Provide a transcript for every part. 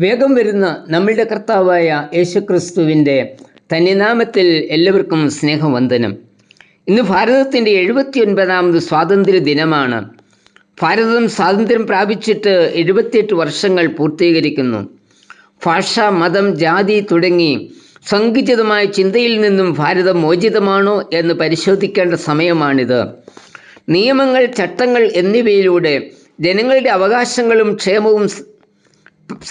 വേഗം വരുന്ന നമ്മളുടെ കർത്താവായ യേശുക്രിസ്തുവിൻ്റെ തന്നിനാമത്തിൽ എല്ലാവർക്കും സ്നേഹവന്ദനം. ഇന്ന് ഭാരതത്തിൻ്റെ 79ാമത് സ്വാതന്ത്ര്യ ദിനമാണ്. ഭാരതം സ്വാതന്ത്ര്യം പ്രാപിച്ചിട്ട് 78 വർഷങ്ങൾ പൂർത്തീകരിക്കുന്നു. ഭാഷ, മതം, ജാതി തുടങ്ങി സങ്കുചിതമായ ചിന്തയിൽ നിന്നും ഭാരതം മോചിതമാണോ എന്ന് പരിശോധിക്കേണ്ട സമയമാണിത്. നിയമങ്ങൾ, ചട്ടങ്ങൾ എന്നിവയിലൂടെ ജനങ്ങളുടെ അവകാശങ്ങളും ക്ഷേമവും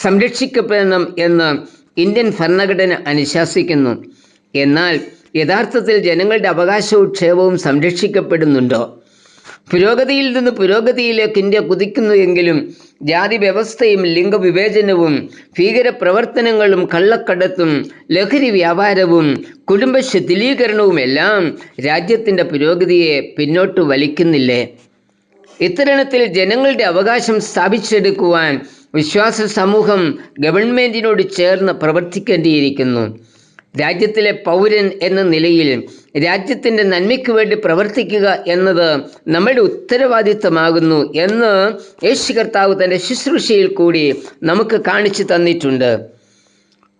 സംരക്ഷിക്കപ്പെടണം എന്ന് ഇന്ത്യൻ ഭരണഘടന അനുശാസിക്കുന്നു. എന്നാൽ യഥാർത്ഥത്തിൽ ജനങ്ങളുടെ അവകാശവും ക്ഷേമവും സംരക്ഷിക്കപ്പെടുന്നുണ്ടോ? പുരോഗതിയിൽ നിന്ന് പുരോഗതിയിലേക്ക് ഇന്ത്യ കുതിക്കുന്നുവെങ്കിലും ജാതി വ്യവസ്ഥയും ലിംഗവിവേചനവും ഭീകരപ്രവർത്തനങ്ങളും കള്ളക്കടത്തും ലഹരി വ്യാപാരവും കുടുംബ ശിഥിലീകരണവുമെല്ലാം രാജ്യത്തിൻ്റെ പുരോഗതിയെ പിന്നോട്ട് വലിക്കുന്നില്ലേ? ഇത്തരണത്തിൽ ജനങ്ങളുടെ അവകാശം സ്ഥാപിച്ചെടുക്കുവാൻ വിശ്വാസ സമൂഹം ഗവൺമെൻറ്റിനോട് ചേർന്ന് പ്രവർത്തിക്കേണ്ടിയിരിക്കുന്നു. രാജ്യത്തിലെ പൗരൻ എന്ന നിലയിൽ രാജ്യത്തിൻ്റെ നന്മയ്ക്ക് വേണ്ടി പ്രവർത്തിക്കുക എന്നത് നമ്മുടെ ഉത്തരവാദിത്തമാകുന്നു എന്ന് യേശു കർത്താവ് തൻ്റെ ശുശ്രൂഷയിൽ കൂടി നമുക്ക് കാണിച്ചു തന്നിട്ടുണ്ട്.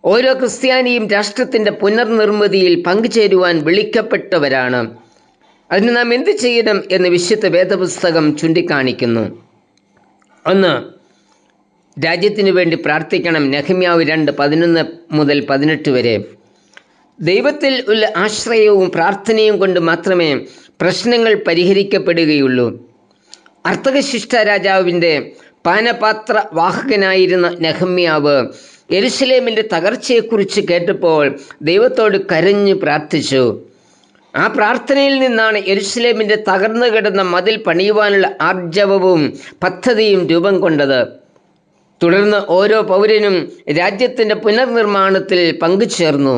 ഓരോ ക്രിസ്ത്യാനിയും രാഷ്ട്രത്തിൻ്റെ പുനർനിർമ്മിതിയിൽ പങ്കുചേരുവാൻ വിളിക്കപ്പെട്ടവരാണ്. അതിന് നാം എന്ത് ചെയ്യണം എന്ന് വിശുദ്ധ വേദപുസ്തകം ചൂണ്ടിക്കാണിക്കുന്നു. ഒന്ന്, രാജ്യത്തിനു വേണ്ടി പ്രാർത്ഥിക്കണം. നെഹമ്യാവ് 2:11-18 വരെ. ദൈവത്തിൽ ഉള്ള ആശ്രയവും പ്രാർത്ഥനയും കൊണ്ട് മാത്രമേ പ്രശ്നങ്ങൾ പരിഹരിക്കപ്പെടുകയുള്ളൂ. അർത്തകശിഷ്ട രാജാവിൻ്റെ പാനപാത്ര വാഹകനായിരുന്ന നെഹമ്യാവ് യെരുശലേമിൻ്റെ തകർച്ചയെക്കുറിച്ച് കേട്ടപ്പോൾ ദൈവത്തോട് കരഞ്ഞു പ്രാർത്ഥിച്ചു. ആ പ്രാർത്ഥനയിൽ നിന്നാണ് യെരുശലേമിൻ്റെ തകർന്നു കിടന്ന മതിൽ പണിയുവാനുള്ള ആർജവവും പദ്ധതിയും രൂപം കൊണ്ടത്. തുടർന്ന് ഓരോ പൗരനും രാജ്യത്തിൻ്റെ പുനർനിർമ്മാണത്തിൽ പങ്കുചേർന്നു.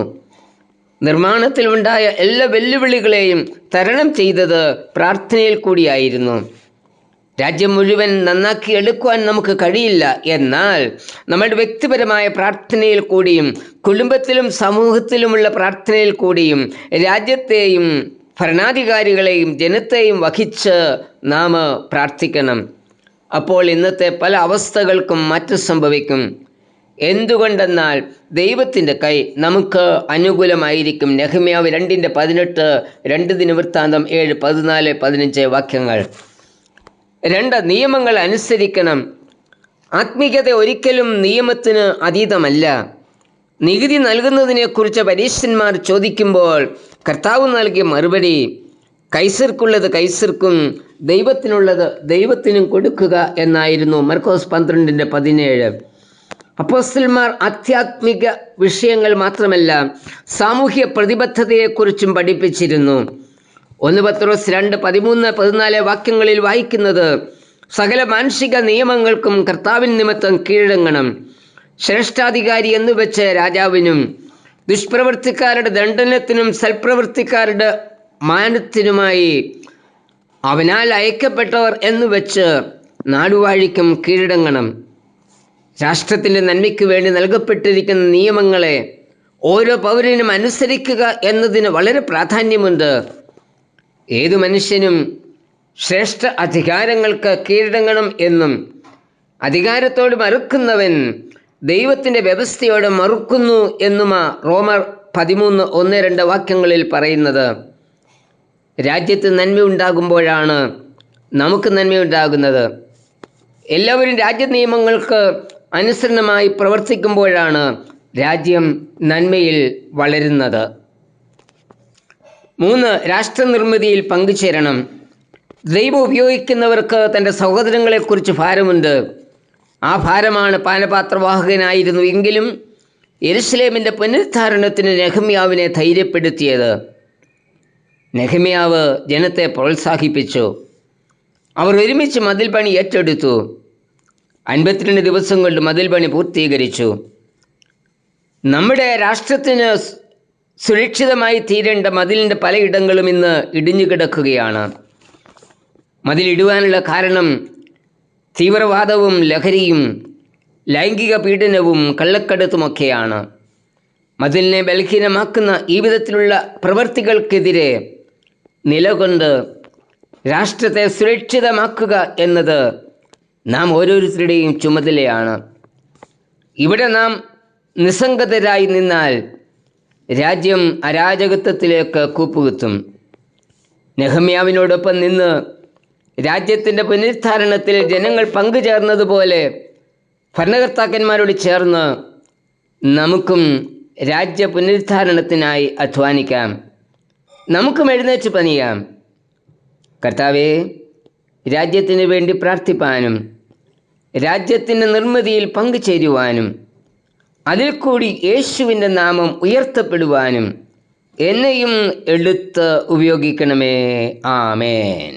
നിർമ്മാണത്തിലുണ്ടായ എല്ലാ വെല്ലുവിളികളെയും തരണം ചെയ്തത് പ്രാർത്ഥനയിൽ കൂടിയായിരുന്നു. രാജ്യം മുഴുവൻ നന്നാക്കി എടുക്കുവാൻ നമുക്ക് കഴിയില്ല. എന്നാൽ നമ്മുടെ വ്യക്തിപരമായ പ്രാർത്ഥനയിൽ കൂടിയും കുടുംബത്തിലും സമൂഹത്തിലുമുള്ള പ്രാർത്ഥനയിൽ കൂടിയും രാജ്യത്തെയും ഭരണാധികാരികളെയും ജനത്തെയും വഹിച്ച് നാം പ്രാർത്ഥിക്കണം. അപ്പോൾ ഇന്നത്തെ പല അവസ്ഥകൾക്കും മാറ്റം സംഭവിക്കും. എന്തുകൊണ്ടെന്നാൽ ദൈവത്തിൻ്റെ കൈ നമുക്ക് അനുകൂലമായിരിക്കും. നെഹമ്യാവ് 2:18, 2 ദിനവൃത്താന്തം 7, 14, 15 വാക്യങ്ങൾ. 2, നിയമങ്ങൾ അനുസരിക്കണം. ആത്മീയത ഒരിക്കലും നിയമത്തിന് അതീതമല്ല. നികുതി നൽകുന്നതിനെക്കുറിച്ച് പരീശന്മാർ ചോദിക്കുമ്പോൾ കർത്താവ് നൽകിയ മറുപടി, കൈസർക്കുള്ളത് കൈസർക്കും ദൈവത്തിനുള്ളത് ദൈവത്തിനും കൊടുക്കുക എന്നായിരുന്നു. മർക്കോസ് 12:17. അപ്പോസ്തലന്മാർ ആധ്യാത്മിക വിഷയങ്ങൾ മാത്രമല്ല സാമൂഹ്യ പ്രതിബദ്ധതയെക്കുറിച്ചും പഠിപ്പിച്ചിരുന്നു. 1 പത്രോസ് 2:13-14 വാക്യങ്ങളിൽ വായിക്കുന്നത്, സകല മാനുഷിക നിയമങ്ങൾക്കും കർത്താവിൻ നിമിത്തം കീഴടങ്ങണം. ശ്രേഷ്ഠാധികാരി എന്ന് വെച്ച് രാജാവിനും ദുഷ്പ്രവൃത്തിക്കാരുടെ ദണ്ഡനത്തിനും സൽപ്രവൃത്തിക്കാരുടെ മാനത്തിനുമായി അവനാൽ അയക്കപ്പെട്ടവർ എന്ന് വെച്ച് നാടുവാഴിക്കും കീഴടങ്ങണം. രാഷ്ട്രത്തിൻ്റെ നന്മയ്ക്ക് വേണ്ടി നൽകപ്പെട്ടിരിക്കുന്ന നിയമങ്ങളെ ഓരോ പൗരനും അനുസരിക്കുക എന്നതിന് വളരെ പ്രാധാന്യമുണ്ട്. ഏതു മനുഷ്യനും ശ്രേഷ്ഠ അധികാരങ്ങൾക്ക് കീഴടങ്ങണം എന്നും അധികാരത്തോട് മറുക്കുന്നവൻ ദൈവത്തിൻ്റെ വ്യവസ്ഥയോട് മറുക്കുന്നു എന്നുമാ റോമർ 13:1-2 വാക്യങ്ങളിൽ പറയുന്നത്. രാജ്യത്ത് നന്മയുണ്ടാകുമ്പോഴാണ് നമുക്ക് നന്മയുണ്ടാകുന്നത്. എല്ലാവരും രാജ്യ നിയമങ്ങൾക്ക് അനുസരണമായി പ്രവർത്തിക്കുമ്പോഴാണ് രാജ്യം നന്മയിൽ വളരുന്നത്. 3, രാഷ്ട്രനിർമ്മിതിയിൽ പങ്കുചേരണം. ദൈവം ഉപയോഗിക്കുന്നവർക്ക് തൻ്റെ സഹോദരങ്ങളെക്കുറിച്ച് ഭാരമുണ്ട്. ആ ഭാരമാണ് പാനപാത്രവാഹകനായിരുന്നു എങ്കിലും യെരുശലേമിൻ്റെ പുനരുദ്ധാരണത്തിന് നെഹമ്യാവിനെ ധൈര്യപ്പെടുത്തിയത്. നെഹമ്യാവ് ജനത്തെ പ്രോത്സാഹിപ്പിച്ചു. അവർ ഒരുമിച്ച് മതിൽ പണി ഏറ്റെടുത്തു. 52 ദിവസം കൊണ്ട് മതിൽ പണി പൂർത്തീകരിച്ചു. നമ്മുടെ രാഷ്ട്രത്തിന് സുരക്ഷിതമായി തീരേണ്ട മതിലിൻ്റെ പലയിടങ്ങളും ഇന്ന് ഇടിഞ്ഞു കിടക്കുകയാണ്. മതിലിടുവാനുള്ള കാരണം തീവ്രവാദവും ലഹരിയും ലൈംഗിക പീഡനവും കള്ളക്കടത്തുമൊക്കെയാണ്. മതിലിനെ ബലഹീനമാക്കുന്ന ഈ വിധത്തിലുള്ള പ്രവൃത്തികൾക്കെതിരെ നിലകൊണ്ട് രാഷ്ട്രത്തെ സുരക്ഷിതമാക്കുക എന്നത് നാം ഓരോരുത്തരുടെയും ചുമതലയാണ്. ഇവിടെ നാം നിസ്സംഗതരായി നിന്നാൽ രാജ്യം അരാജകത്വത്തിലേക്ക് കൂപ്പുകുത്തും. നെഹമ്യാവിനോടൊപ്പം നിന്ന് രാജ്യത്തിൻ്റെ പുനരുദ്ധാരണത്തിൽ ജനങ്ങൾ പങ്കുചേർന്നതുപോലെ ഭരണകർത്താക്കന്മാരോട് ചേർന്ന് നമുക്കും രാജ്യ പുനരുദ്ധാരണത്തിനായി അധ്വാനിക്കാം. നമുക്കും എഴുന്നേറ്റ് പണിയാം. കർത്താവേ, രാജ്യത്തിന് വേണ്ടി പ്രാർത്ഥിപ്പാനും രാജ്യത്തിൻ്റെ നിർമ്മിതിയിൽ പങ്കുചേരുവാനും അതിൽ കൂടി യേശുവിൻ്റെ നാമം ഉയർത്തപ്പെടുവാനും എന്നെയും എടുത്ത് ഉപയോഗിക്കണമേ. ആമേൻ.